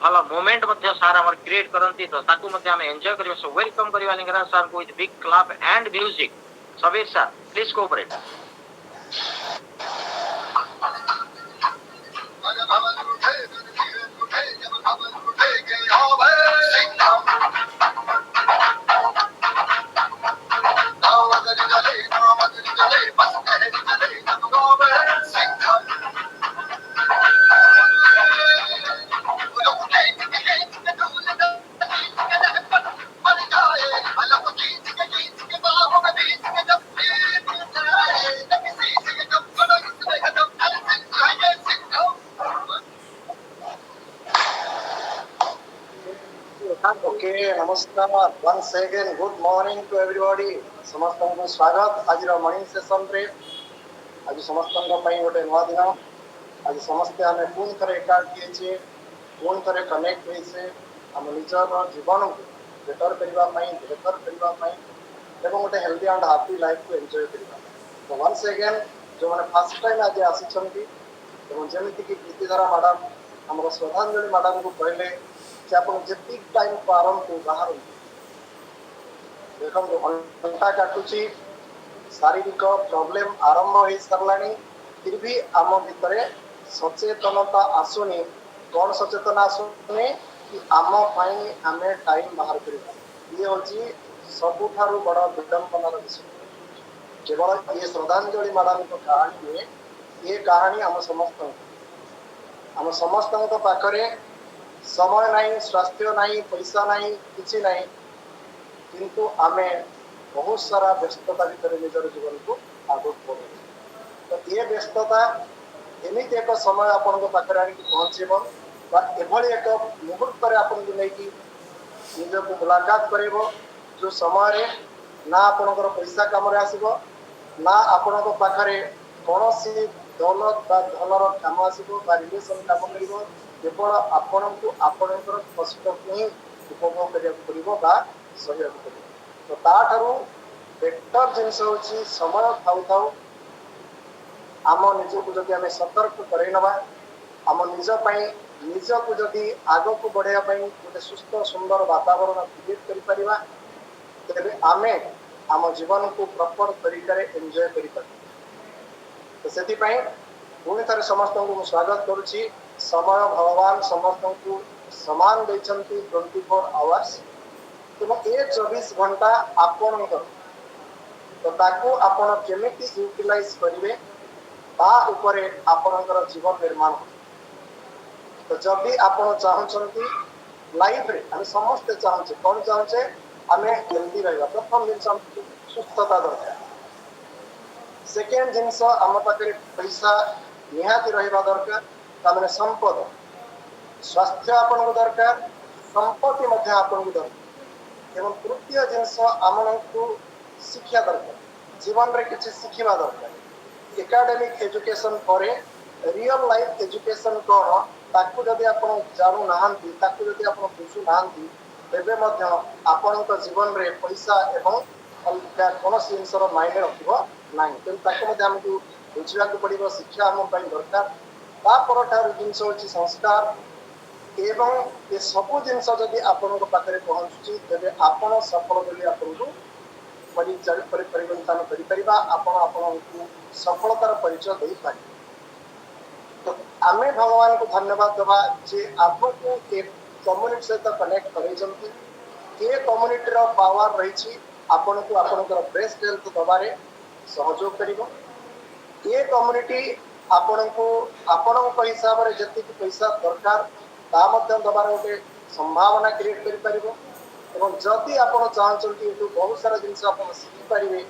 भल मोमेंट मध्ये सार हमर क्रिएट करंती तो ताकू मध्ये हम एंजॉय करियो सो वेलकम करिवा लिंगराज सर को with big clap and music Sabir sir please cooperate okay नमस्कार once again good morning to everybody समस्त को स्वागत आज मॉर्निंग सेशन रे आज समस्त गोटे नुआ दिन आज समस्ते आम पुणी थे एकाठी होचे पुणी थे कनेक्ट होइसे आम निजर जीवन को बेटर करने बेहतर करने गोटे हेल्दी एंड हैप्पी लाइफ को एंजॉय करवा तो वंस अगेन जो मैंने फर्स्ट टाइम आज आसी जमीक प्रीतिधारा मैडम आम श्रद्धांजलि मैडम को कहले जी टाइम पारंतु बाहर देखो घंटा काटुची शारीरिक प्रॉब्लम आरंभ हो सारा फिर भी आम भितर सचेतनता आसुनी कौन सचेतन आसुनी कि आम आम टाइम बाहर करवा ये हूँ सबुठ बड़ विडंबनार विषय केवल ये श्रद्धांजलि मैडम कहानी में ये कहानी आम समस्त पाखरे समय नहीं स्वास्थ्य नहीं पैसा नहीं किसी नहीं किंतु आमे बहुत सारा व्यस्तता भीतर निजर जीवन को आगे बढ़ तो ये व्यस्तता एमती एक समय आपण पाखे आनिक पहुँचब एक मुहूर्त आपन को लेकिन निजक मुलाकात कर जो समय ना आपणकर पैसा कम आसब ना आपण पाखे कौन दौलत धनर कम आसब रिलेसन कम कर केवल आपण को आपणकर कष्ट को ही उपभोग करने सहयोग कर तो ताठू बेटर जिनस हूँ समय थाउ थाउ आम निजक जदि आम सतर्क करवा आम निज को जदि आग को बढ़ाई गोटे सुस्थ सुंदर वातावरण क्रिएट कर आमे आम जीवन को प्रॉपर तरीके एंजॉय कर तो से पुणी थे समस्त को स्वागत करुच्ची समय भगवान समस्त को समान देती 24 आवर्स ये 24 घंटा आपण तो ताकू आपण केमिति यूटिलाइज करेंगे आपणकर जीवन निर्माण तो जदि आपण चाहते लाइफ रे आम समस्ते चाहूचे कौन चाहूचे आम हेल्दी रहा प्रथम जिन सुस्थता दरकार सेकेंड जिनस आम पाखे पैसा निहाती रहा दरकार तामें संपद स्वास्थ्य आपण को दरकार संपत्ति आपण को दरकार एवं तृतीय जिनस आम को शिक्षा दरकार जीवन रे किसी शिखा दरकार एकाडेमिक एजुकेशन पर रियल लाइफ एजुकेशन कौन ताकू जदि आप जानू ना जदि आप बुझू ना तेरे आपण जीवन रे पैसा एवं अलग कौन जिनसर मायने रखो ना तेणु आमको बुझा पड़ो शिक्षा आम दरकार तापर जिनस हूँ संस्कार एवं ये सबू जिनस जदि आपण पाखे पहुँचुची तेरे आपण सफल बोली आपको परिवर्तन कर सफलतार परिचय दे पार तो आम भगवान को धन्यवाद देवा जे आपको कम्युनिटी सहित कनेक्ट कर कम्युनिटी पावर रही आपन को आपनकर बेस्ट हेल्थ दबारे सहयोग कर ये कम्युनिटी आपण को आपण हिसाब से जी पैसा दरकार दबार गोटे संभावना क्रिएट कर जदि आप चाहते बहुत सारा जिन शिखिपारे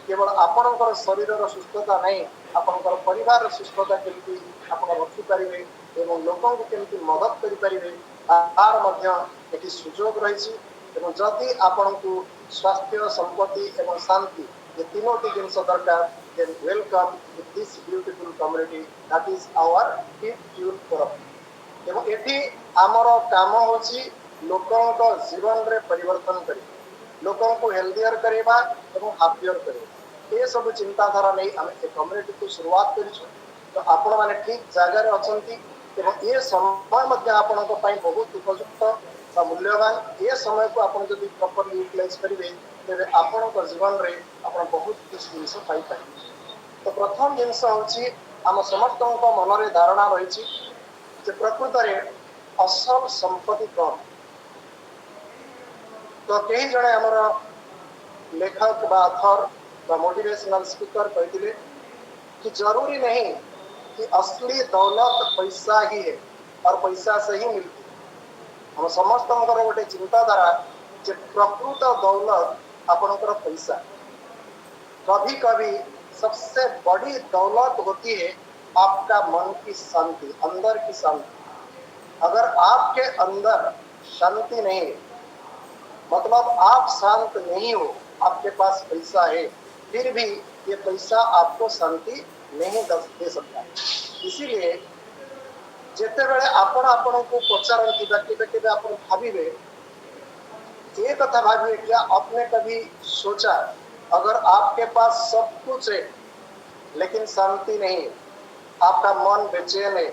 केवल आपणकर शरीर सुस्थता नहीं आपणकर परिवार सुस्थता केमती आप रखिपारे और लोक केमती मदद करें तार सुजोग रही जदि आपण को स्वास्थ्य संपत्ति एवं शांति ये तीनोटी जिन दरकार then welcome to this beautiful community that is our fifth June forum एवं एठी आमर काम होची लोकंक जीवन रे परिवर्तन करी लोकों को हेल्दियर करवा एवं हैप्पियर करवा ये सब चिंताधारा नहीं आम ए कम्युनिटी को शुरुआत करिछु तो आपण माने ठीक जगह रे अछंती ଏବଂ ଏ ସମୟ ମଧ୍ୟ ଆପଣଙ୍କ ପାଇଁ ବହୁତ ଉପଯୁକ୍ତ ବା ମୂଲ୍ୟବାन। ଏ ସମୟକୁ ଆପଣ ଯଦି ପ୍ରପରଲି ୟୁଟିଲାଇଜ କରିବେ ତେବେ ଆପଣଙ୍କ ଜୀବନରେ ଆପଣ ବହୁତ କିଛି ଜିନିଷ ପାଇପାରିବେ। ତ ପ୍ରଥମ ଜିନିଷ ହେଉଛି ଆମ ସମସ୍ତଙ୍କ ମନରେ ଧାରଣା ରହିଛି ଯେ ପ୍ରକୃତରେ ଅସଲ ସମ୍ପତ୍ତି କ'ଣ। ତ କେହି ଜଣେ ଆମର लेखक व ऑथर व मोटिवेशनल स्पीकर कहते कि जरूरी नहीं कि असली दौलत पैसा ही है और पैसा से ही मिलती है। हम समस्त गोटे चिंताधारा जे प्रकृत दौलत आपणकर पैसा। कभी कभी सबसे बड़ी दौलत होती है आपका मन की शांति, अंदर की शांति। अगर आपके अंदर शांति नहीं है, मतलब आप शांत नहीं हो, आपके पास पैसा है फिर भी ये पैसा आपको शांति नहीं दे सकता। इसीलिए जिते बड़े आपण आपण को पचारती केवे आप भाविबे ये कथा भाविए क्या आपने कभी सोचा अगर आपके पास सब कुछ है लेकिन शांति नहीं है, आपका मन बेचैन है,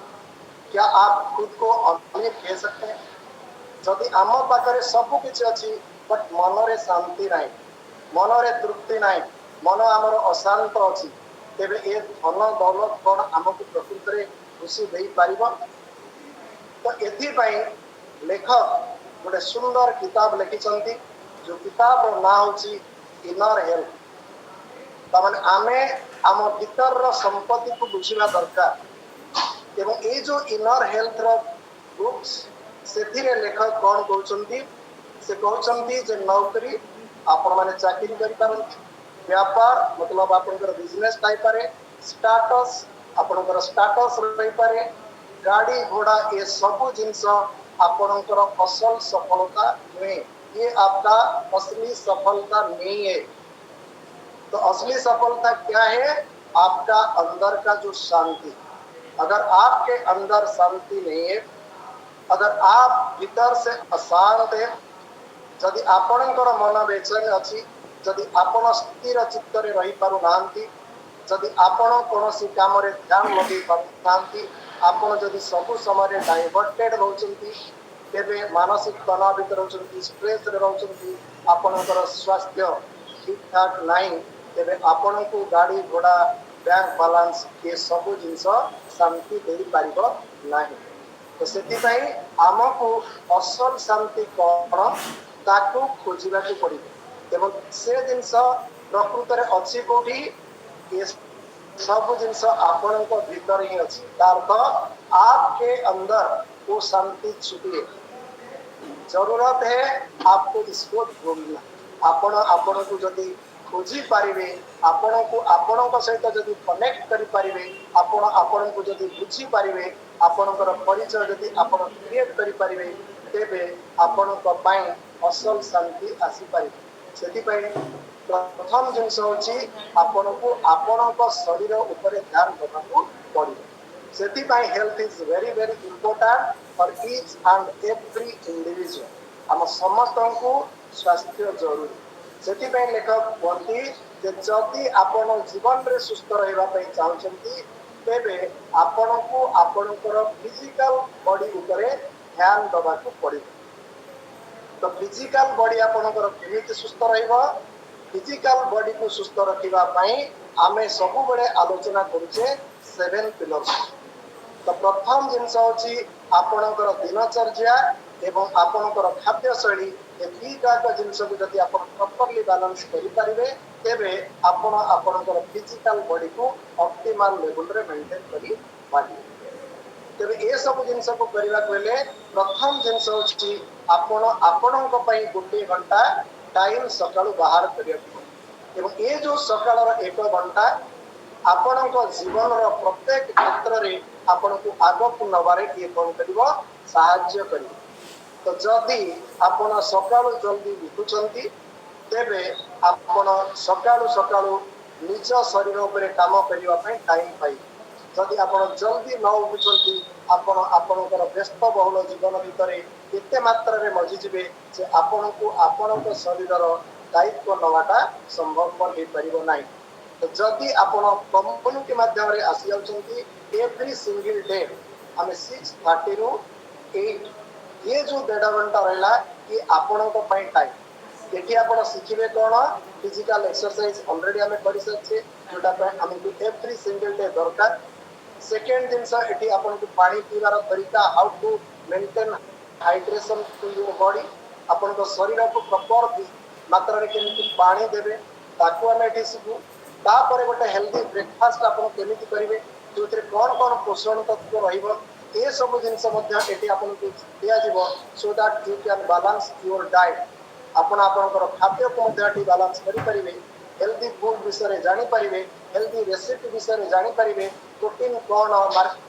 क्या आप खुद को अमीर कह सकते हैं? जदि आम पाखे सब किसी अच्छी बट मनरे शांति ना, मनरे तृप्ति ना, मन आमर अशांत अच्छी, तेबे ए धन दौलत कौन आमको प्रकृत में खुशी दे पार? तो एथिपाई लेखक गोटे सुंदर किताब लिखिं जो किताब ना हूँ इनर हेल्थ। तमाने आमे आम भीतर संपत्ति को बुझा दरकार एवं ये जो इनर हेल्थ बुक्स से लेखक कौन कहते से कहते जे नौकरी आपण मैंने चाकरी कर व्यापार मतलब आपंकर बिजनेस पाइपे, स्टाटस आपंकर स्टाटस रही पारे, गाड़ी घोड़ा ये सब जिनस आपणकर असल सफलता नुहे, ये आपका असली सफलता नहीं है। तो असली सफलता क्या है? आपका अंदर का जो शांति। अगर आपके अंदर शांति नहीं है, अगर आप भीतर से अशांत है, जदि आपणकर मन बेचैन अच्छी, जदि आपण स्थिर चित्त रही पारु नांती, जदि आपण कौन काम ध्यान लगे पारु, आपण जदि सब समय डाइवर्टेड रहउछंती, तेबे मानसिक तनाव भीतर रहउछंती, स्ट्रेस रे रहउछंती, आपणकर स्वास्थ्य ठीक ठाक नहीं, तेबे आपण को गाड़ी घोड़ा बैंक बैलेंस ये सब जिनस शांति दे पारिबो नाही। तो से आमको असल शांति कौन ताकू खोजा पड़ो एवं से जिनस प्रकृत में अच्छी कौटी ये सब जिनस आपण भीतर ही अच्छी। अर्थ आपके अंदर वो शांति छुपी है। जरूरत है आपको इसको ढूंढना। आपण आपण को जदि खोजी पारिबे, आपण को आपण सहित जदि कनेक्ट करि पारिबे, आपण आपण को जदि बुझी पारिबे, आपणकर परिचय जदि आपण क्रिएट करि पारिबे, तेबे आपणक पई असल शांति आसी पारिबे। सेति पई प्रथम जिनस होची आपण को आपणक शरीर ऊपर ध्यान देबाकू पड़िबो। सेति पई health is very very important for each and every individual. हम समस्त को स्वास्थ्य जरूरी। सेति पई लेखक कहती जे जदि आपण जीवन रे सुस्थ रहबा पई चाहउछंती, तेबे आपण को आपणकर फिजिकल बॉडी ऊपर ध्यान देबाकू पड़िबो। तो फिजिकल बॉडी आपणकर केमिति सुस्थ रहइबो? फिजिकल बॉडी को सुस्थ रखिबा पई आमे सब बड़े आलोचना करूचे 7 पिलर्स। तो प्रथम जिनस होची आपणकर दिनचर्या एवं आपणकर खाद्य शैली, ये दुईटा जिनस को जदि आप प्रॉपर्ली बैलेंस करि पारिबे, तेबे आपण आपणकर फिजिकल बॉडी को ऑप्टिमल लेवल रे मेंटेन करि पारिबे। तेबे ए सब जिनस को करिबा पहिले प्रथम जिनस होची आपण आपणक पई गोटे घंटा टाइम सकाळु बाहर करिया एवं ये जो सकाळर 1 घंटा आपणक जीवन रो प्रत्येक क्षेत्र रे आपनको आगो को नबारे ये कोन करिवो सहाय्य करिवो। तो जदि आपण सकाळु जल्दी उठुचंती, तेबे आपण सकाळु सकाळु निज शरीर ऊपर काम करिवा पई टाइम पाई। जदि आपण जल्दी न उठुचंती, आपण आपणकर व्यस्त बहुल जीवन भितरे एते मात्रा रे मजी जिवे जे आपनको आपणक शरीरर दायित्व नवाटा संभवपर हे परिबो नाही। तो जदि आपण कम्युनिटी माध्यम रे आसी जाउचंती एवरी सिंगल डे, आम 6:30 रु 8 ये जो 1.5 घंटा रहा ये आपण टाइम ये आप शिखे कौन फिजिकल एक्सरसाइज ऑलरेडी आम कर जोटा आमको एवरी सिंगल डे दरकार सेकेंड जिनस ये आपको पानी पीवार तरीका how to maintain hydration to your body आपण शरीर को प्रॉपर मात्रा रे केମିତି पानी देबे ताकू आम ये शिखु तापर गोटे हेल्दी ब्रेकफास्ट आपन केମିତି करेंगे जो कौन कौन पोषण तत्व रहिबो ये सब जिनस ये आपको दिया so that you can balance your diet आपण आपनकर खाद्य को बैलेंस करें हेल्दी फूड विषय जानीपारे हेल्दी रेसिपी विषय जानीपारे प्रोटीन कौन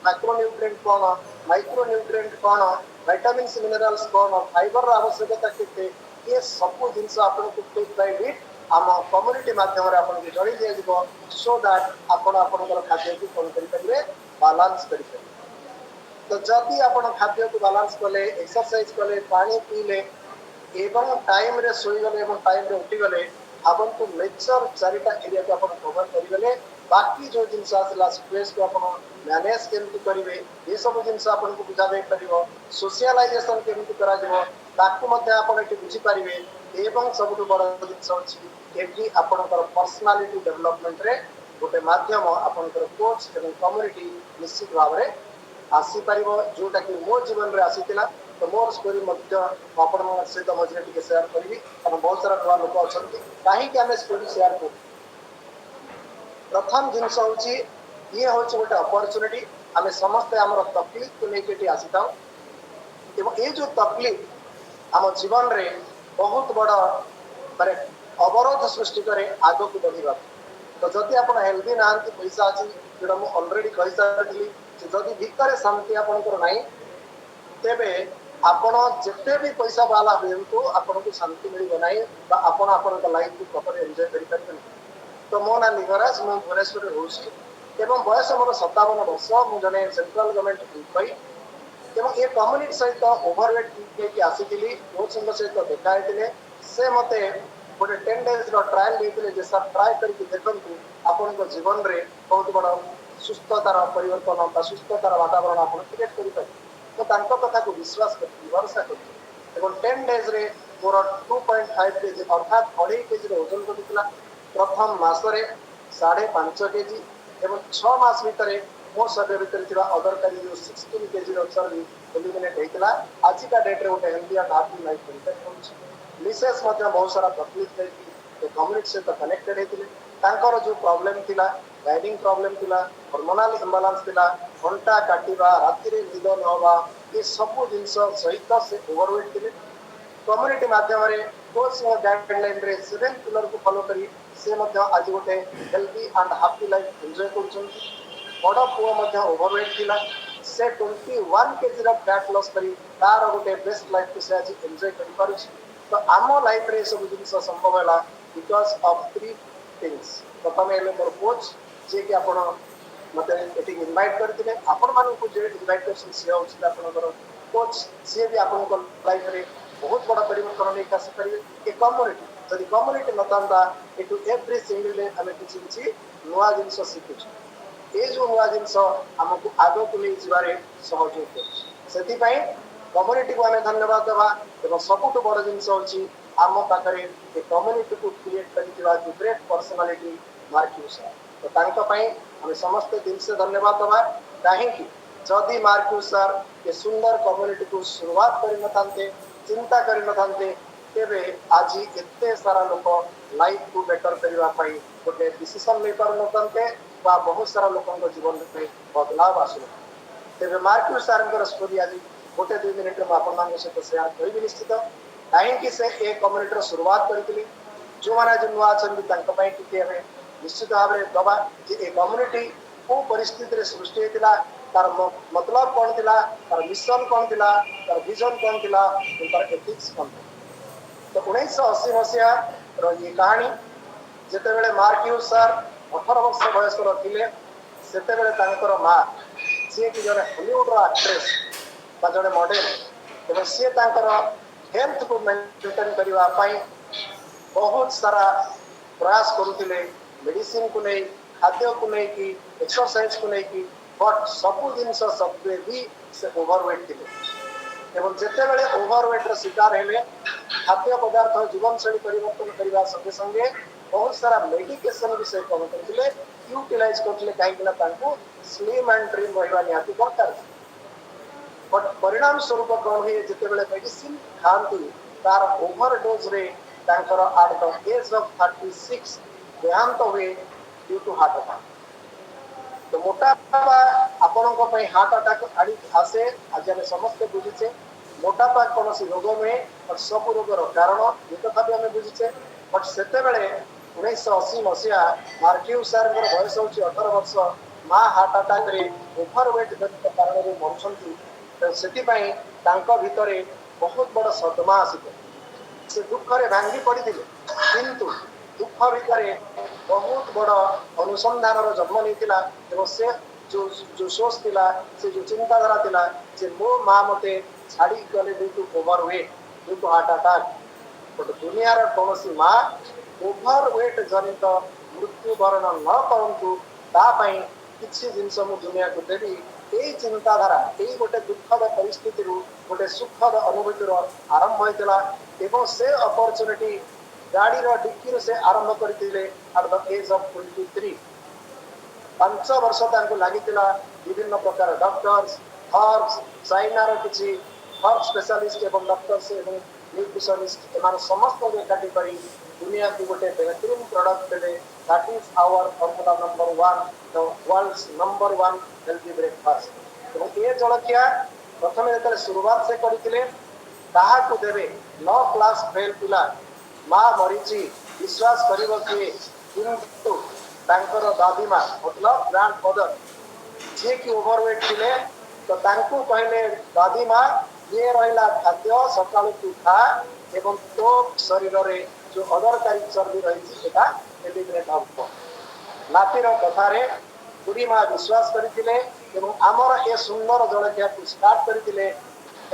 माइक्रोन्यूट्रिएंट कौन माइक्रोन्यूट्रिएंट कौन विटामिन्स मिनरल्स कौन फाइबर आवश्यकता केते ये सब जिनस आपको टेक बाय बिट आम कम्युनिटी माध्यम आपको जन दिया सो दैट आपणकर खाद्य को कौन करेंगे बालांस करेंगे तो जदि आप खाद्य को बालांस कले एक्सरसाइज कले पानी पीले एवं टाइम रे सोईगले टाइम रे उठीगले आपको नेचर चारिटा एरिया को आप कवर करेंगे बाकी जो जिनस आसला स्ट्रेस को आप मैनेज केमती करेंगे ये सब जिनस आपको बुझा जाई परिबो सोशलाइजेशन केमती करा जिवो ताकू मध्ये आपण एटी बुझी पारिबे एवं सबटु बड़ जिनस अछि एटी आपनकर पर्सनालिटी डेवलपमेंट रे गोटे माध्यम आपनकर कोच एवं कम्युनिटी निश्चित भाव रे आसी पारिबो जोटा कि मो जीवन रे आसीतिला तो मोर स्टोरी आपण सहित मझे टी सेयार करी कारण बहुत सारा नुआ लोक अच्छा कहीं आम स्टोरी सेयार कर प्रथम जिनस हूँ ये हूँ गोटे अपरचुनिटी आम समस्ते आम तकलीफ को लेकिन आसी था ये जो तकलीफ आम जीवन रे बहुत बड़ माने अवरोध सृष्टि करे आग को बढ़ा तो जदि आप हेल्दी ना पैसा अच्छी जोटा मुझे अलरेडी कही सारी जदि भितर शांति आपंकर ना तेबे आपण जिते भी पैसा वाला हूँ आपको शांति मिल ना आप लाइफ को प्रपर एंजॉय करें तो मो ना लिंगराज मुझे भुवनेश्वर रोचे बयस मोर 57 वर्ष मुझे सेंट्रल गवर्नमेंट एम्प्लॉई एवं ये कम्युनिटी सहित ओभरवेट लेकिन आसी कोच सहित देखाई से मत गोटे 10 days ट्रायल देते सर ट्राए करके देखूँ आपण जीवन में बहुत बड़ सुस्थतार परिवर्तन सुस्थतार वातावरण आप क्रिएट करें तो कथा को विश्वास कर भरोसा कर 10 days रे मोर 2.5 kg अर्थात 2.5 kg ओजन करूला प्रथम मासरे 5.5 kg एवं 6 मास भितर मो शरीर भितर अदरकारी जो 16 kg चर्बी एलिमिनेट होता आज का डेट रे गोटे healthy and happy life maintain करूँ मिसेस बहुत सारा तकलीफ लेकिन कम्युनिटी सहित कनेक्टेड होते जो प्रॉब्लम थिला गाइडिंग प्रॉब्लम थिला हार्मोनल इम्बालांस थिला घंटा काटिबा राति रे निद नहबा ये सब जिनस सहित से ओवरवेट थे कम्युनिटी माध्यम कोच गाइडलाइन रे 7 पिलर को फॉलो करी से आज गोटे healthy and happy life enjoy कर बड़ पुओ ओवरवेट थिला से 21 kg फैट लॉस करी तार गोटे बेस्ट लाइफ को से आज एंजॉय कर पारुछ तो आम लाइफ रे सब जिनस संभव है बिकॉज ऑफ 3 थिंग्स प्रथम है मोर कोच जे कि आपण मते एटी इनवाइट करथिले आपण मानकु जे इनवाइट करछन से होछि आपनकर कोच से भी आपनकर लाइफ रे बहुत बड़ा परिवर्तन लेके आसी परिबे ए कम्युनिटी जदि कम्युनिटी नतांता एटू एवरी सिंगल डे हमें किछि किछि नुआ जिंस सिखुछु ए जो नुआ जिंस हमकु आगो को ले जिबारे सहयोग करछ सेति पई कम्युनिटी को हमें धन्यवाद देबा एवं सबुठ बड़ जिंस होछि आम पाखरे ए कम्युनिटी को क्रिएट करिदिबा जो ग्रेट पर्सनालिटी मार्क्यूस तो तांका पई हमें समस्त दिल से धन्यवाद देवा कहीं जदि मार्क्यूस सर ये सुंदर कम्युनिटी को शुरुआत करि नथांते चिंता करि नथांते तेबे आज एते सारा लोक लाइफ को बेटर करबा पई गोटे डिसीजन ले पार नथांते बा बहुत सारा लोकन जीवन में बदलाव आसु तेबे मार्क्यूस सर स्टोरी आज गोटे 2 मिनिट में आपन मानक सहित शेयर करिबि निश्चित कहीं से ए कम्युनिटी शुरुआत करथिली जो माने जो नुआ अछन तांका पई टिके हमें निश्चित भाव में दबा ए कम्युनिटी को परिस्थिति रे सृष्टि होता तार मतलब कौन थिला तार मिशन कौन थिला तार विजन कौन थिला तार एथिक्स कौन तो 1980 मसीहा रो ये कहानी जेते बेले मार्क्यूस सर 18 वर्ष बयसर थिले सेते बेले तांकर मां से कि जने हॉलीवुड रो एक्ट्रेस बा जने मॉडल एवं से तांकर हेल्थ को मेंटेन करबा पई बहुत सारा प्रयास करुथिले मेडिसिन को नहीं खाद्य को नहीं कि एक्सरसाइज को नहीं कि बट सबु जिनस सत्वे भी से ओवरवेट थिले एवं जेतेबेले ओवरवेट रो शिकार हेले खाद्य पदार्थ जीवनशैली परिवर्तन करने संगे संगे बहुत सारा मेडिकेशन भी से कम करथिले यूटिलाइज करथिले कहीं स्लिम एंड ट्रिम रहिबा निहाती दरकार बट परिणाम स्वरूप कौन हुए जितेबेले मेडिसिन खाती तार ओवरडोज रे तांकर एट द एज ऑफ 36 देहांत हुए ड्यू टू हार्ट अटैक तो मोटापा आपणों हार्ट अटैक आड़ी आसे आज आम समस्ते बुझीचे मोटापा कौन रोग नुहे और सब रोगर कारण ये कथा भी आम बुझीचे बट से 1980 मसीहा मार्क्यू सार बयस हूँ 18 वर्ष माँ हार्ट अटैक रे ओभरवेट जनित कारण मरुंट तो से भितर बहुत बड़ सदमा आसी से दुखरे भांगी पड़ी किंतु दुख भितर बहुत बड़ अनुसंधान जन्म नहीं से जो सोच थिला से जो चिंताधारा थिला से मो माँ मते छाड़ी गले due to overweight due to heart attack but दुनिया कौन माँ ओवरवेट जनित मृत्युवरण न करतु किसी जिनस मु दुनिया को देवी यही चिंताधारा यही गोटे दुखद परिस्थिति गोटे सुखद अनुभूतिर आरंभ होता से अपरचुनिटी गाड़ी डिक्की से आरंभ करते एट द एज ऑफ 23 5 वर्ष लगी विभिन्न प्रकार डॉक्टर्स हर्ब्स चाइनार किसी हर्ब स्पेशलिस्ट एवं डॉक्टर्स एवं न्यूट्रिशनिस्ट एम समस्त एकाठी कर दुनिया को गोटे बेहतरीन प्रोडक्ट देते that is our formula number 1 the world's number 1 healthy breakfast एवं ये जलखिया प्रथम जो शुरुआत से करते देवे 9 क्लास फेल पिला माँ मरीची विश्वास कर किए किंतु दादी माँ मतलब ग्रांड फादर जी की ओवरवेट थे तो कहले दादी माँ ये रहा खाद्य सका तू खा एवं तो शरीर रे जो अदरकारी चर्बी रही एलिमिनेट हम नातीर कथार बुढ़ी माँ विश्वास करते आमर ए सुंदर जलखिया को स्टार्ट करते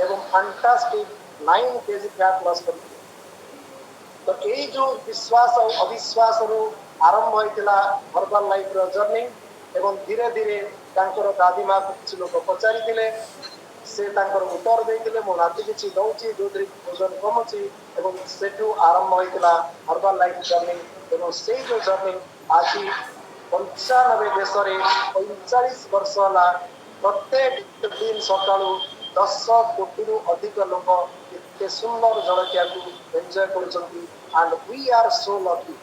फैंटास्टिक 9 kg फैट लॉस करते तो यही जो विश्वास और अविश्वास आरंभ होता हर्बल लाइफ जर्नी एवं धीरे धीरे दादी माँ को किसी लोग पचारि से उत्तर देते मो नाती किसी दौची जो ओजन कमुची से आरंभ होता हर्बल लाइफ जर्नी से जो जर्नी आज 95 देश में 45 वर्ष है प्रत्येक दिन सका 10 कोटी रु अधिक लोक इतने सुंदर जलखिया को एंजॉय कर वी आर सो लकी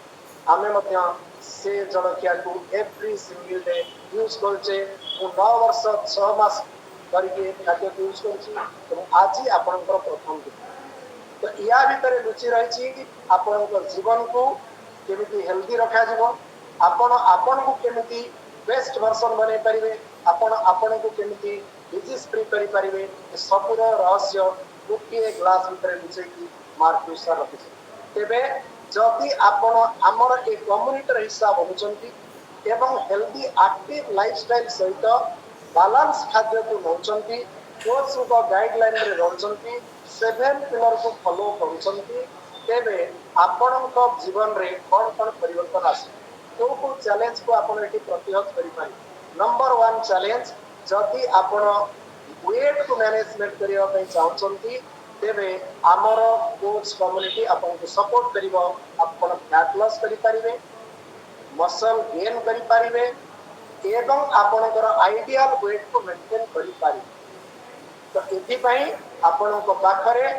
आमे से जलखिया को एवरी सिंगल डे यूज करचे 9 वर्ष 6 मास करके खाद्य यूज कर आज आपण प्रथम दिन तो या भितर लुचि रही आपण जीवन को केमिति हेल्दी रखा जीव आपण आपण को केमिति बेस्ट वर्जन बनै पारिबे आपण आपण को केमिति डिजीज फ्री करि पारिबे सबुर रहस्य गोटे ग्लास भितर लुचैकी मार्क्यूस सर रखिছে तेबे जदि आपण आमर ए कम्युनिटी हिसाब होचंती एवं हेल्दी एक्टिव लाइफस्टाइल सहित बैलेंस खाद्य को नौचंती कोच को गाइडलाइन रे रहचंती 7 पिलर को फॉलो करचंती तेबे आपण जीवन रे कोन कोन परिवर्तन आसे को चैलेंज को आपण एटी प्रतिहत करि पारि नंबर 1 चैलेंज जदि आपण वेट को मैनेजमेंट करिया पई चाहचंती तेबे आमर कोच कम्युनिटी आपन को सपोर्ट करिवो आपन फैट लॉस करि पारिबे मसल गेन करि पारिबे एवं आपनकर आइडियल वेट को मेंटेन करि पारिबे तो एथि पई आपन को पाखरे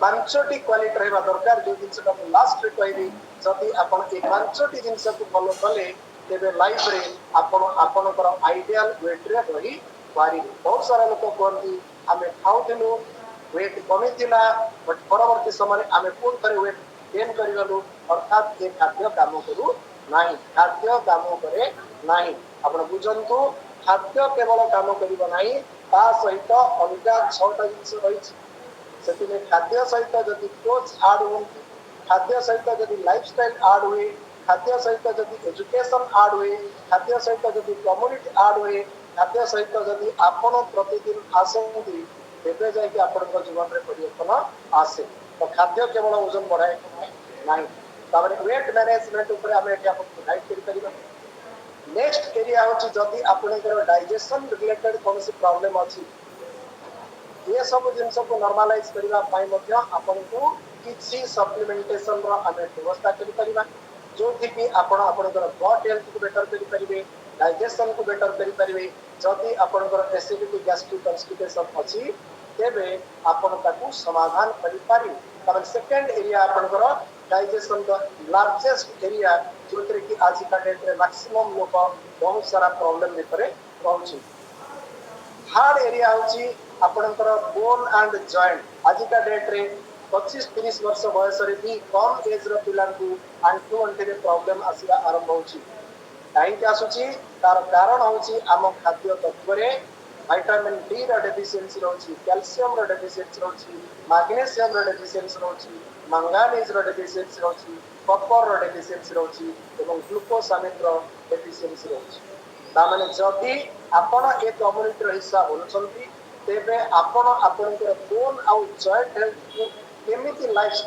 5टी क्वालिटी रहबा दरकार जो जिंस को लास्ट रे कहबी जदि आपन ए 5टी जिंस को फॉलो कले तेबे लाइफ रे आपन आपनकर आइडियल वेट रे रही पारिबे बहुत सारा लोक कहନ୍ତି आमे खाउथिलु वेट कमी थिला बट परवर्ती समय आमे पुन करे वेट गेन करिगलु अर्थात ये खाद्य काम करू नाही खाद्य काम करे नाही आपण बुझंतु खाद्य केवल काम करिबो नाही ता सहित अलगा 6टा जिंस रहिछि सेतिने खाद्य सहित जदि कोच आड होंती खाद्य सहित जदि लाइफस्टाइल आड हुए खाद्य सहित जदि एजुकेशन आड हुए खाद्य सहित जदि कम्युनिटी आड हुए खाद्य सहित जदि आपण प्रतिदिन आसंती तेबे जाके आपन जीवन रे परिवर्तन आसे तो खाद्य केवल ओजन बढ़ाए नहीं ताबरे वेट मैनेजमेंट ऊपर हमें एटा आपन गाइड करि परिबा नेक्स्ट एरिया होची जदि आपनकर डाइजेशन रिलेटेड कौन सी प्रॉब्लम अछि ये सब जिनस को नॉर्मलाइज करबा पाई मध्य आपनको किछि सप्लीमेंटेशन रो हमें व्यवस्था करि परिबा जो कि आपण आपनकर गट हेल्थ को बेटर करि परिबे डाइजेशन को बेटर करि परिबे जदि आपनकर एसिडिटी गैस्ट्रिक कॉन्स्टिपेशन अछि तेबे आपण ताकू समाधान करि पारि कारण सेकंड एरिया आपनकर डाइजेशन द लार्जेस्ट एरिया जोतरे कि आज का डेट रे मैक्सिमम लोक बहुत सारा प्रॉब्लम भितरे रहउछि हार्ड एरिया होची आपनकर बोन एंड जॉइंट आज का डेट रे 25-30 वर्ष बयस रे भी कम एज रो पिलान को आंटू अंटे रे प्रॉब्लम आसीबा आरंभ होची काहे आसुची तार कारण होची आम खाद्य तत्व रे विटामिन डी रो डेफिशिएंसी रहउची कैल्शियम रो डेफिशिएंसी रहउची मैग्नीशियम रो डेफिशिएंसी रहउची मैंगानीज रो डेफिशिएंसी रहउची कॉपर रो डेफिशिएंसी रहउची एवं ग्लूकोसामिन रो डेफिशिएंसी रहउची तामाने जदि आपण ए कम्युनिटी रो हिस्सा होनछंती तेबे आपण आपनकर बोन आउ जॉइंट हेल्थ को केमिति लाइफ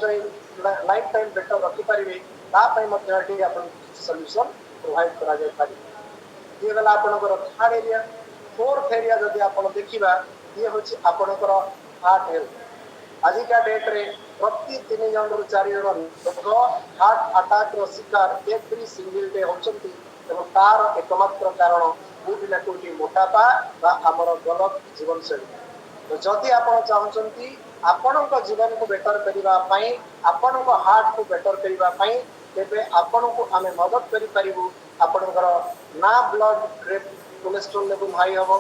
टाइम बेटर रखि परिबे ता पय मध्ये एटी आपण सॉल्यूशन प्रोवाइड करा जाय पारि ये गला आपनकर थर्ड एरिया फोर्थ एरिया जदि आपण देखिबा ये होची आपनकर हार्ट हेल्थ आज का डेट रे प्रति 3 जन रु 4 जन लोक हार्ट अटैक रो शिकार एवरी सिंगल डे होचंती एवं तार एकमात्र कारण कोटी ना कोटी मोटापा बा हमर गलत जीवन शैली तो जदि आपण चाहछंती आपनक जीवन को बेटर करिबा पई आपनक हार्ट को बेटर करिबा पई तेबे आपनको आमे मदद करि परिबु आपनकर ना ब्लड कोलेस्ट्रॉल लेवल हाई हबो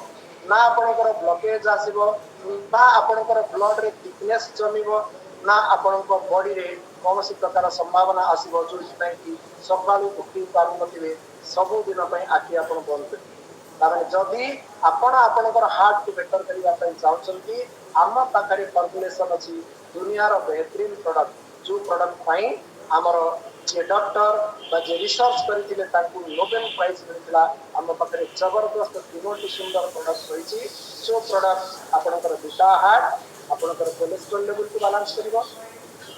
ना आपनकर ब्लॉकेज आसीबो ना आपनकर ब्लड रे थिकनेस जमिबो ना आपनकर बॉडी रे कौनसी प्रकार संभावना आसीबो जो कि सकाळु उठी पारु नथिबे सब दिन पई आखि आपण बंद करि तामे जदि आपण आपनकर हार्ट को बेटर करिबा पई चाहछंती आम पाखरे फॉर्मुलेशन अछि दुनिया रो बेहतरीन प्रोडक्ट जो प्रोडक्ट पई हमर जे डॉक्टर बा जे रिसर्च करथिले ताकू नोबेल प्राइज मिलथिला हम पाखरे जबरदस्त तीनोटी सुंदर प्रोडक्ट होईची जो प्रोडक्ट आपनकर बीटा हार्ट आपनकर कोलेस्ट्रॉल लेवल को बैलेंस करिवो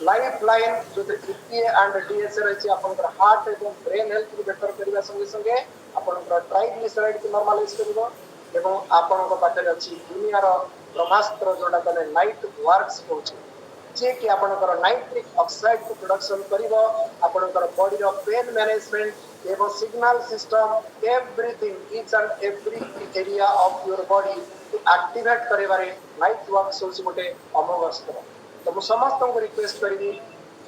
लाइफ लाइन जो ईपीए एंड डीएसए रही आपनकर हार्ट एवं ब्रेन हेल्थ को बेटर करबा संगे संगे आपनकर ट्राइग्लिसराइड को नॉर्मलाइज करिवो एवं आपनकर पाखरे अछि दुनिया रो ब्रह्मास्त्र जोडा कने नाइट वर्क्स होची जे कि आपनकर नाइट्रिक ऑक्साइड को प्रोडक्शन करिवो आपनकर बॉडी रो पेन मैनेजमेंट एवं signal system everything each and every area of your body to activate करेबारे नाइट वर्क्स होची गोटे अमोघ अस्त्र तो मैं समस्त को रिक्वेस्ट करी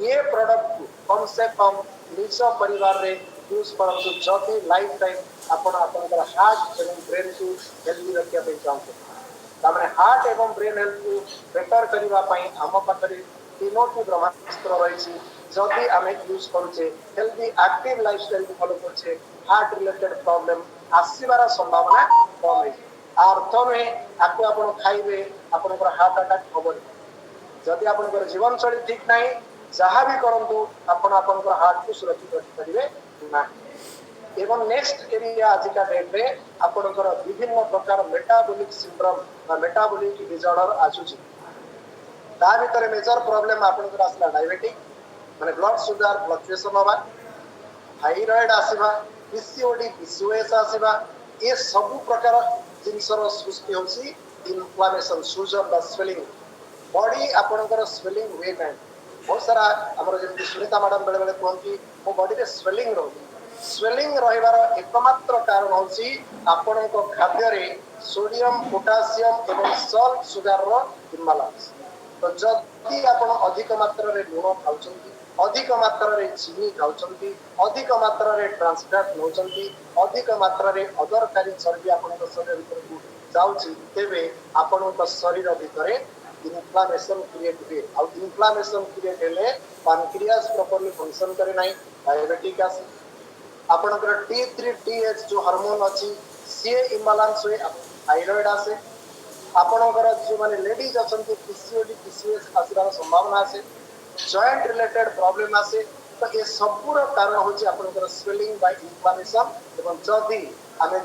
ये प्रोडक्ट को कम से कम निज परिवार रे यूज करंतु जदि लाइफ टाइम आपण आपनकर हार्ट एवं ब्रेन को हेल्दी रखिया पे चाहते तामने हार्ट एवं ब्रेन हेल्थ को बेटर करिवा पई हम पाखरे तीनोटी ब्रह्मास्त्र रही जदि आमे यूज करूचे हेल्दी एक्टिव लाइफस्टाइल को फॉलो करछे हार्ट रिलेटेड प्रॉब्लम आसीबार संभावना कम है अर्थ में आपको आपण खाइबे आपनकर हार्ट अटैक होबो जदि आपनकर जीवन शैली ठीक नाही जहाँ भी करंतु आपण आपनकर हार्ट को सुरक्षित रखि परिबे ना एवं नेक्स्ट एरिया आज का डेट रे आपनकर विभिन्न प्रकार मेटाबॉलिक सिंड्रोम बा मेटाबॉलिक डिसऑर्डर आसुची ता भीतर मेजर प्रॉब्लम आपनकर आसला डायबिटिक माने ब्लड शुगर फ्लक्चुएशन होबा थायराइड आसीबा पीसीओडी पीसीओएस आसीबा ये सब प्रकार जिनसर सृष्टि होची इन्फ्लेमेशन सूजन बा स्वेलिंग बॉडी आपनकर स्वेलिंग हुए ना बहुत सारा हमर जे सुनीता मैडम बेले बेले कहती मो बॉडी रे स्वेलिंग रहिबार एकमात्र कारण होची आपनक खाद्य रे सोडियम पोटासियम एवं सॉल्ट सुगर रो इम्बालांस तो जदि आपण अधिक मात्रा रे लूण खाउछंती अधिक मात्रा रे चीनी खाउछंती अधिक मात्रा रे ट्रांस फैट नउछंती अधिक मात्रा रे अदरकारी चर्बी आपनक शरीर भीतर को जाउची तेबे आपनक शरीर भितरे इन्फ्लेमेशन क्रिएट हुए और इन्फ्लेमेशन क्रिएट हेले पैनक्रियास प्रॉपर्ली फंक्शन करे नाही डायबिटिक आसी आपनकर T3 TH जो हार्मोन अछि से इम्बैलेंस हुए थायराइड आसे आपनकर जो माने लेडीज अछंती पीसीओडी पीसीएस आसीबार संभावना आसे जॉइंट रिलेटेड प्रॉब्लम आसे तो ये सबुर कारण होची आपनकर स्वेलिंग बाय इन्फ्लेमेशन एवं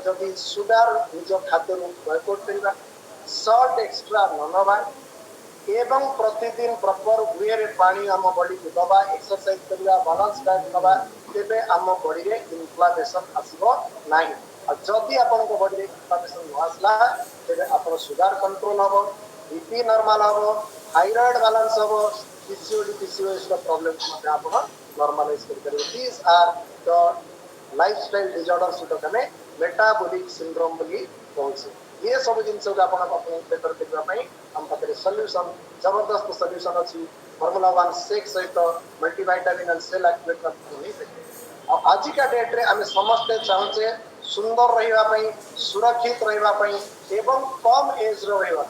जदि सुगर निज खाद्य नु बॉयकॉट करिबा सॉल्ट एक्स्ट्रा न नबा एवं प्रतिदिन प्रॉपर वे रे पानी आम बॉडी को दबा एक्सरसाइज करवा बैलेंस डाइट दबा तेबे आम बॉडी रे इन्फ्लेमेशन आसीबो नाही जदि आपन को बॉडी रे इन्फ्लेमेशन न आसला तेबे आपन शुगर कंट्रोल हबो बीपी नॉर्मल हबो थायराइड बैलेंस हबो पीसीओएस का प्रॉब्लम मध्ये आपन नॉर्मलाइज कर करिवे these are the lifestyle disorders जो कमे मेटाबॉलिक सिंड्रोम बोली कहउछे ये सब जिनस को आपन अपन बेटर करबा पई हम पाखरे सॉल्यूशन जबरदस्त सॉल्यूशन अछि फार्मूला 1 शेक सहित मल्टीविटामिन एंड सेल एक्टिवेटर नहीं सकते और आज का डेट रे हमें समस्त चाहूचे सुंदर रहिबा पई सुरक्षित रहिबा पई एवं कम एज रो रहिबा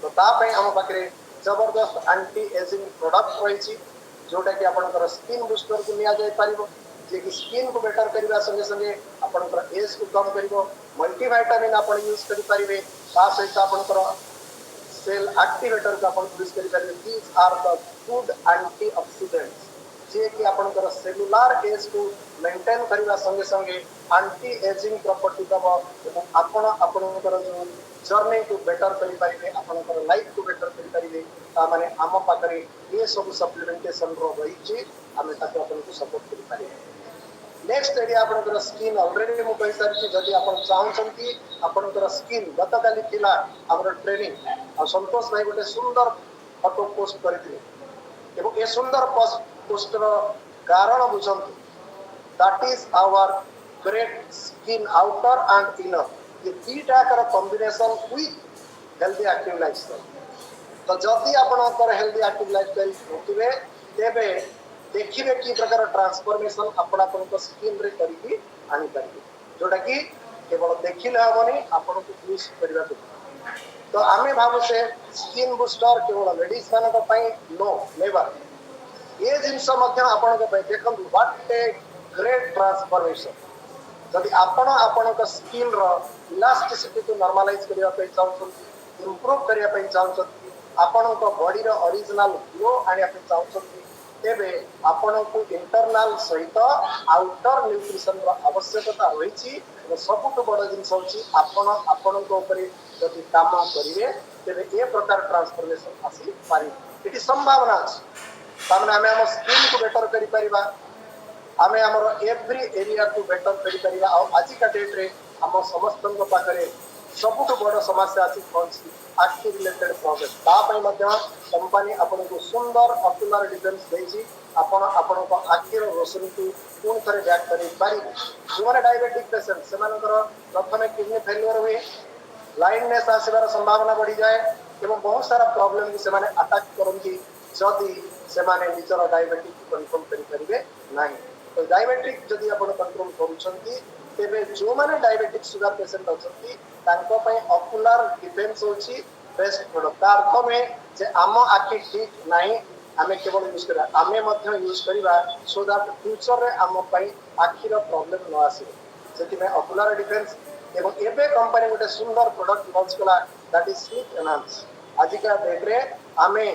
तो ता पई हम पाखरे जबरदस्त एंटी एजिंग प्रोडक्ट रही जोटा कि आपनकर स्किन बूस्टर को निया जाय पारिबो जे कि स्किन को बेटर करबा संगे संगे आपनकर एज को कम करिवो मल्टीविटामिन आपन यूज करि पारिबे ता सहित आपनकर सेल एक्टिवेटर का अपन यूज करि पारिबे these are the good antioxidants जे कि आपनकर सेलुलर एज को मेंटेन करबा संगे संगे एंटी एजिंग प्रॉपर्टी दबो एवं आपन आपनकर जो जर्नी को बेटर करि पारिबे आपनकर लाइफ को बेटर करि पारिबे ता माने आम पाखरे ये सब सप्लीमेंटेशन रो रही छी हमें ताको अपन को सपोर्ट करि पारिबे नेक्स्ट एरिया आपनकर स्किन ऑलरेडी मु कहि सारछि जदि आपन चाहछंती आपनकर स्किन गतकाली थिला हमर ट्रेनिंग और संतोष भाई गोटे सुंदर फोटो पोस्ट करथिले एवं ए सुंदर पोस्टर कारण बुझंतु that is our great skin outer and inner ये तीटा कर combination with healthy active lifestyle तो जदि आपनकर हेल्दी एक्टिव लाइफस्टाइल होतिबे तेबे देखिए कि प्रकार ट्रांसफॉर्मेशन अपना स्किन रे करी आनी पारिबे जोटा कि केवल देखिले हबनी आपन को यूज करबा तो आमे भाबो से स्किन बूस्टर केवल लेडीज मान को पई नो नेवर ये जिंस मध्य आपन को पई देखन व्हाट ए ग्रेट ट्रांसफॉर्मेशन जदि आपन को स्किन रो इलास्टिसिटी को नॉर्मलाइज करिया पई चाहछन इंप्रूव करिया पई चाहछन आपन को बॉडी रो ओरिजिनल ग्लो आनिया पई चाहछन तेबे आपन को इंटरनल सहित आउटर न्यूट्रिशन रो आवश्यकता रही सबुठ बड़ जिनस होची आपन को ऊपर जदि काम करिवे तेबे ए प्रकार ट्रांसफॉर्मेशन आसी पारि एटी संभावना अछि तामने हमें हम स्किन को बेटर करि परिबा हमें हमर एवरी एरिया को बेटर करि परिबा और आज का डेट रे हम समस्त को पाखरे सबुठ बड़ समस्या अछि कोनसी आखि रिलेटेड प्रॉब्लम ता पई मध्य कंपनी आपन को सुंदर ऑक्युलर डिफेंस देछि आपन को आखि रो रोशनी को पूर्ण तरह बैक करि पारि जो डायबिटिक पेशेंट सेमानकर प्रथमे किडनी फेलियर हुए ब्लाइंडनेस आसीबार संभावना बढ़ी जाए एवं बहुत सारा प्रॉब्लम भी सेमाने अटैक करंती जदि सेमाने निजर डायबिटिक कंट्रोल करि परिबे नाही तो डायबिटिक जदि आपन कंट्रोल करूछंती तेबे जो माने डायबिटिक शुगर पेशेंट अछंती तांको पई ऑक्युलर डिफेंस होची बेस्ट प्रोडक्ट तार अर्थ में जे आम आखि ठीक नाही आमे केवल यूज करा आमे मध्य यूज करिवा सो दैट फ्यूचर रे आम पई आखिर प्रॉब्लम न आसे जेति में ऑक्युलर डिफेंस एवं एबे कंपनी गोटे सुंदर प्रोडक्ट लॉन्च कला दैट इज स्लीप एनहांस आज का डेट रे आमे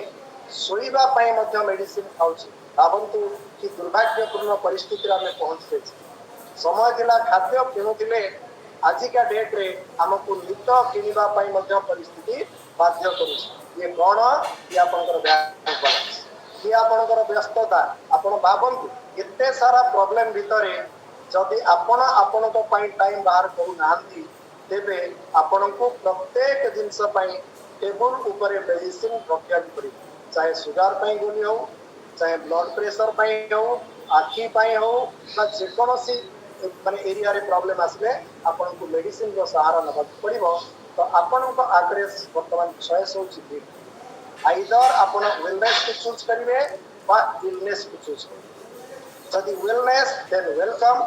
सोइबा पई मध्य मेडिसिन खाउची भाबंतु कि दुर्भाग्यपूर्ण परिस्थिति रे आमे पहुंच समय थिला खाद्य किनुथिले आज का डेट रे हमको नित किनिबा पई मध्य परिस्थिति बाध्य करूची ये कोन ये आपनकर बैंक बैलेंस ये आपनकर व्यस्तता आपन भाबंतु एते सारा प्रॉब्लम भितरे जदि आपन को पई टाइम बाहर करू नांती तेबे आपन को प्रत्येक जिंस पई टेबल ऊपर मेडिसिन रखिया पड़ी चाहे शुगर पई गोली हो चाहे ब्लड प्रेशर पई हो आखि पई हो बा जे कोनोसी माने एरिया रे प्रॉब्लम आसले आपन को मेडिसिन रो सहारा नबा पड़िबो तो आपन को एड्रेस वर्तमान चॉइस होची भी आइदर आपन वेलनेस को चूज करिवे बा इलनेस को चूज करिवे जदि वेलनेस देन वेलकम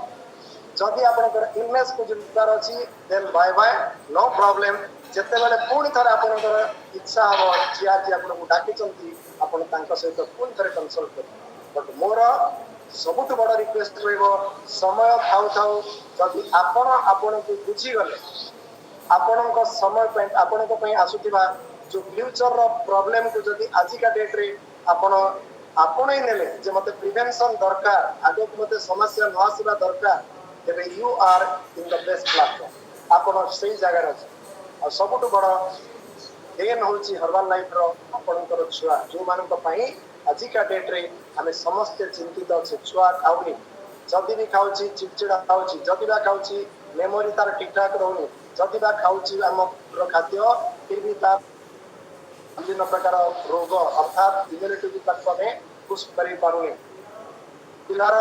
जदि आपन इलनेस को जिंदार अछि then bye bye no problem जते बेले पूर्ण थर आपन इच्छा हो जिया जी आपन को डाकी चंती आपन तांका सहित पूर्ण थर कंसल्ट कर बट मोर सबुठ बड़ रिक्वेस्ट रहइबो समय थाउ थाउ जदि आपन को बुझी गले आपन को समय पे आपन को पई आसुथिबा जो फ्यूचर रो प्रॉब्लम को जदि आज का डेट रे आपन ही नेले जे मते प्रिवेंशन दरकार आगे मते समस्या न आसीबा दरकार तेबे you are in the best platform आपन सही जगह रे और सबुठ बड़ देन होची हर्बल लाइफ रो आपणकर छुआ जो मानक पई आजिका डेट रे आमे समस्त चिंतित अच्छे छुआ खाउनी जदि भी खाउची चिड़चिड़ा खाउची जदि बा खाउची मेमोरी तार ठीक ठाक रहउनी जदि बा खाउची आम खाद्य फिर भी तार विभिन्न प्रकार रोग अर्थात इम्यूनिटी भी ताको आमे पुष्ट करि पारुनी पिलार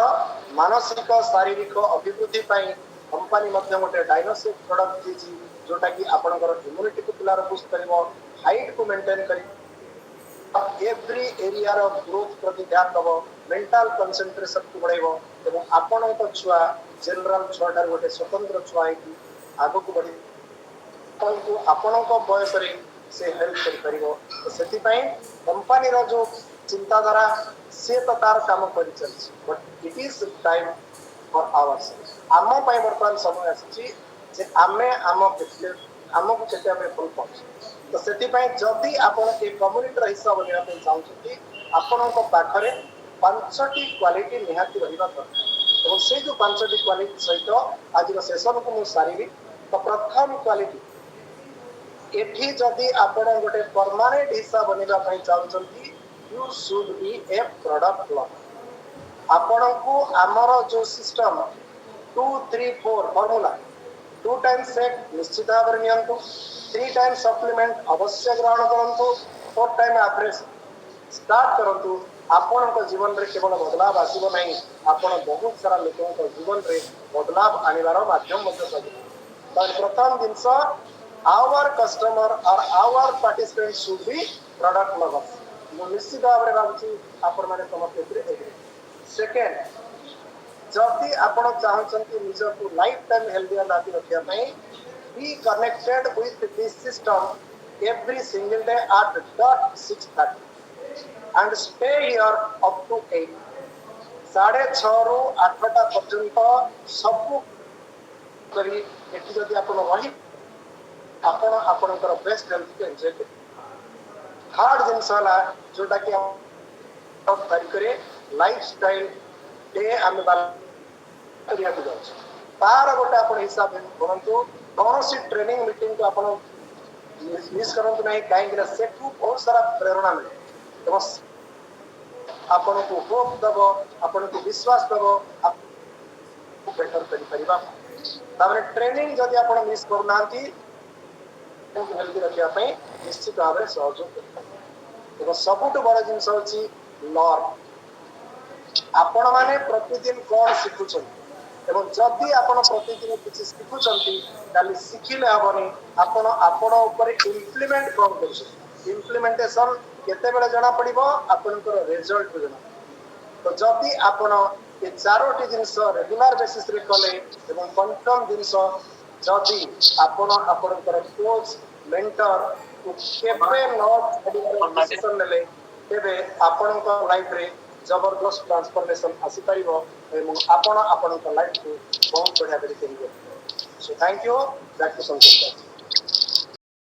मानसिक शारीरिक अभिवृद्धि पाई कंपनी मध्य गोटे डायनोसिक प्रोडक्ट दीची जोटा कि आपनकर इम्यूनिटी को पिलार पुष्ट करिवो हाइट को मेंटेन करि एवरी एरिया रो ग्रोथ प्रति ध्यान दबो मेंटल कंसंट्रेशन को बढ़ाइबो एवं आपण तो छुआ जनरल छुआटार गोटे स्वतंत्र छुआ है आगो को बढ़ी को आपण को बयस रे से हेल्प करि परिबो तो सेति पई कंपनी रो जो चिंताधारा से तो तार काम करि चलछि but it is time for ours आम पई वर्तमान समय आछि जे आमे आम केते आमको केते आमे फल पाउछ तो सेति पई जदी आपण ए कम्युनिटी रो हिस्सा बनिया पे चाहउछथि आपण को पाखरे पांचटी क्वालिटी निहाती रहिबा दरकार এবং সেই যে পাঁচটি क्वालिटी सहित आज सेशन को मु सारिबी तो प्रथम क्वालिटी एठी जदि आपण गोटे परमानेंट हिस्सा बनिबा पई चाहउछथि you should be a product lover आपण को हमर जो सिस्टम 2 3 4 फार्मूला 2 टाइम्स सेट निश्चित भाव नियंतु 3 टाइम्स सप्लीमेंट अवश्य ग्रहण करंतु 4 टाइम एवरेज स्टार्ट करंतु आपण को जीवन रे केवल बदलाव आसीबो नहीं आपण बहुत सारा लोगों को जीवन रे बदलाव आनिबार माध्यम मध्य सजे तो प्रथम दिनस आवर कस्टमर और our participant should be product lovers मु निश्चित भाव रे भाबुची आपण माने समस्त एग्री सेकंड जदि आपण चाहछंती निज को life time healthy and happy रखिया पई be connected with this system every single day at .6:30 and stay here up to 8 6:30 ରୁ 8ଟା पर्यंत सब करी एठी जदि आपण रही आपण आपणकर बेस्ट हेल्थ को एंजॉय करी थर्ड जिनस हला जोटा कि हम तारिखरे लाइफस्टाइल डे आम करिया को जाउछ तार गोटे आपण हिसाब करंतु कौनसी ट्रेनिंग मीटिंग को आपण मिस करंतु नहीं काहे सेठू बहुत सारा प्रेरणा मिले एवं आपण को होप दब आपण को विश्वास दब बेटर करि परिबा ताबरे ट्रेनिंग जदि आपण मिस करनांती हेल्दी रखिया पई निश्चित भाव रे सहयोग करिबा एवं सबुठ बड़ जिंस होची लर्न आपण माने प्रतिदिन कोन सिखुछन एवं जदि आपण प्रतिदिन किछि सिखुछंती ताली सिखिले हबनी आपण आपण ऊपर इम्प्लीमेंट कोन करछन इम्प्लीमेंटेशन केते बेले जणा पड़िबो आपनकर रिजल्ट जना तो जदि आपण ए चारोटी जिंस रेगुलर बेसिस रे कले एवं पंचम जिंस जदि आपण आपनकर कोच मेंटर को केबे नॉट डिसीजन लेले तेबे आपनकर लाइफ रे जबरदस्त ट्रांसफॉर्मेशन आसी परिबो एवं आपण आपनकर लाइफ को बहुत बढ़िया करि करिबो so thank you back to Santosh.